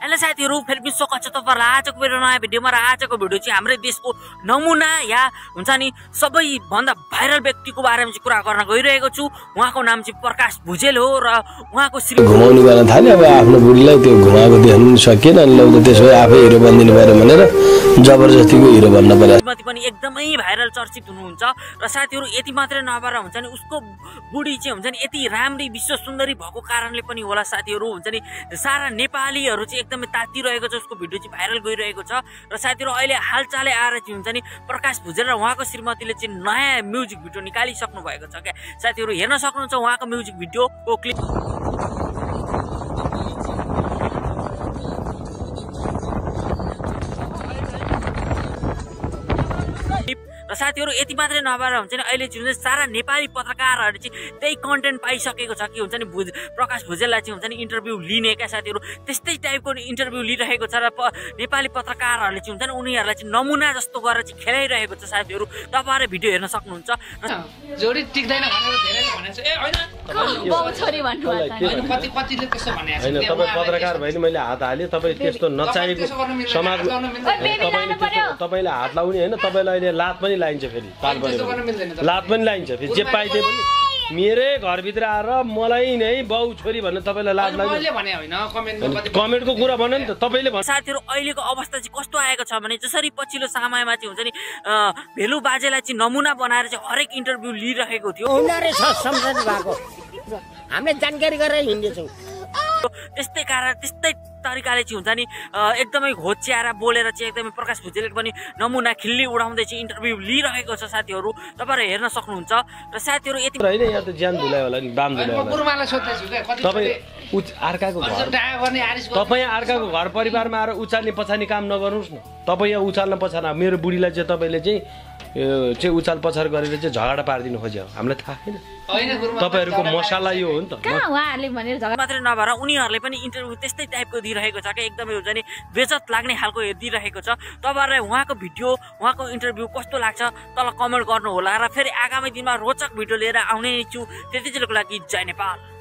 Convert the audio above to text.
Hello साथीहरु, फेरि विश्वको छ तपाईहरुलाई आजको भिडियो नयाँ भिडियोमा र आजको भिडियो चाहिँ हाम्रै देशको नमुना या हुन्छ नि सबै भन्दा भाइरल व्यक्तिको बारेमा चाहिँ कुरा गर्न गइरहेको छु। उहाँको नाम चाहिँ प्रकाश भुजेल हो र उहाँको घुमाउनु गर्न थाल्यो। अब आफ्नो बुढीलाई त्यो घुमाएको देख्नु सकिएन अनि लौ त्यसो भए आफै हिरो बनिदिनु पर्यो भनेर जबरजस्तीको हिरो बन्न पर्यो। श्रीमती पनि एकदमै भाइरल चर्चित हुनुहुन्छ र साथीहरु यति मात्रै नभएर हुन्छ नि उसको बुढी चाहिँ हुन्छ नि यति राम्री विश्व सुन्दरी भएको कारणले पनि होला साथीहरु हुन्छ नि सारा नेपालीहरु चाहिँ एकदमै तातिरहेको छ। उसको भिडियो चाहिँ भाइरल गइरहेको छ र साथीहरु अहिले हालचालै आएर चाहिँ हुन्छ नि प्रकाश भुजेल र उहाँको श्रीमतीले चाहिँ नयाँ म्युजिक भिडियो निकालिसक्नु भएको छ क्या। साथीहरु हेर्न सक्नुहुन्छ उहाँको म्युजिक भिडियोको क्लिप। र साथीहरु यति मात्रै नभएर हुन्छ नि अहिले चाहिँ सारा नेपाली पत्रकारहरु चाहिँ त्यही कन्टेन्ट पाइसकेको छ कि हुन्छ नि प्रकाश भुजेललाई चाहिँ हुन्छ नि इन्टरभ्यु लिने क्या साथीहरु। त्यस्तै टाइपको इन्टरभ्यु लिइरहेको छ र नेपाली पत्रकारहरुले चाहिँ हुन्छ नि उनीहरुलाई चाहिँ नमुना जस्तो गरेर चाहिँ खेलाइरहेको छ साथीहरु। तपाईहरुले भिडियो हेर्न सक्नुहुन्छ। जोडी टिक्दैन भनेर धेरैले भनेछ ए हैन बाउ छोरी भन्नु हैन कतिले त्यस्तो भनेछ हैन। तपाई पत्रकार भएन मैले हात हाले। तपाई त्यस्तो नचाहेको समाज तपाईले हात लाउने हैन। तपाईलाई अहिले लात पनि लाइन्छ। फेरि लात पनि लाइन्छ। फेरि जे पाइते पनि मेरै घरभित्र आएर मलाई नै बाउ छोरी भन्ने तपाईलाई लाज लाग्यो। मैले भने हैन कमेन्टको कुरा भन्नु नि त तपाईले भन्नु। साथीहरु अहिलेको अवस्था चाहिँ कस्तो आएको छ भने जसरी पछिल्लो समयमा चाहिँ हुन्छ नि भेलु बाजेलाई चाहिँ नमुना बनाएर चाहिँ हरेक इन्टरभ्यु लिइरहेको थियो। उनीहरु संसद भएको हामीले जानकारी गरेर हिँड्दैछौँ। त्यस्तै कारण त्यस्तै तरिकाले चाहिँ हुन्छ नि एकदमै घोच्याएर बोलेर चाहिँ एकदमै प्रकाश भुजेलले पनि नमुना खिल्ली उडाउँदै चाहिँ इन्टरभ्यु लिइरहेको छ साथीहरु। तपाईहरु हेर्न सक्नुहुन्छ र साथीहरु यति हैन यहाँ त ज्यान धुलायो होला नि बाम धुलायो होला। गुरुमालाई सोध्दै छु के कति तपाई अर्काको घर तपाई अर्काको घर परिवारमा आएर उचाल्ने पछाड्ने काम नगर्नुस् न। तपाई यहाँ उचाल्न पछाड मेरो बुढीलाई चाहिँ तपाईले चाहिँ उचाल पछाड गरेर चाहिँ झगडा पार्दिनु खोज्यो। हामीलाई थाहा छैन तपाईहरुको मसाला यो हो नि त। उहाँहरूले भनेर झगडा मात्रै नभएर उनीहरुले पनि इन्टरभ्यु त्यस्तै टाइपको दिइरहेको छ के एकदमै हुन्छ नि बेइज्जत लाग्ने खालको दिइरहेको छ। तपाईहरुलाई उहाँको भिडियो उहाँको इन्टरभ्यु कस्तो लाग्छ तल कमेन्ट गर्नु होला र फेरि आगामी दिनमा रोचक भिडियो लिएर आउने छु। त्यतिजेलको लागि जय नेपाल।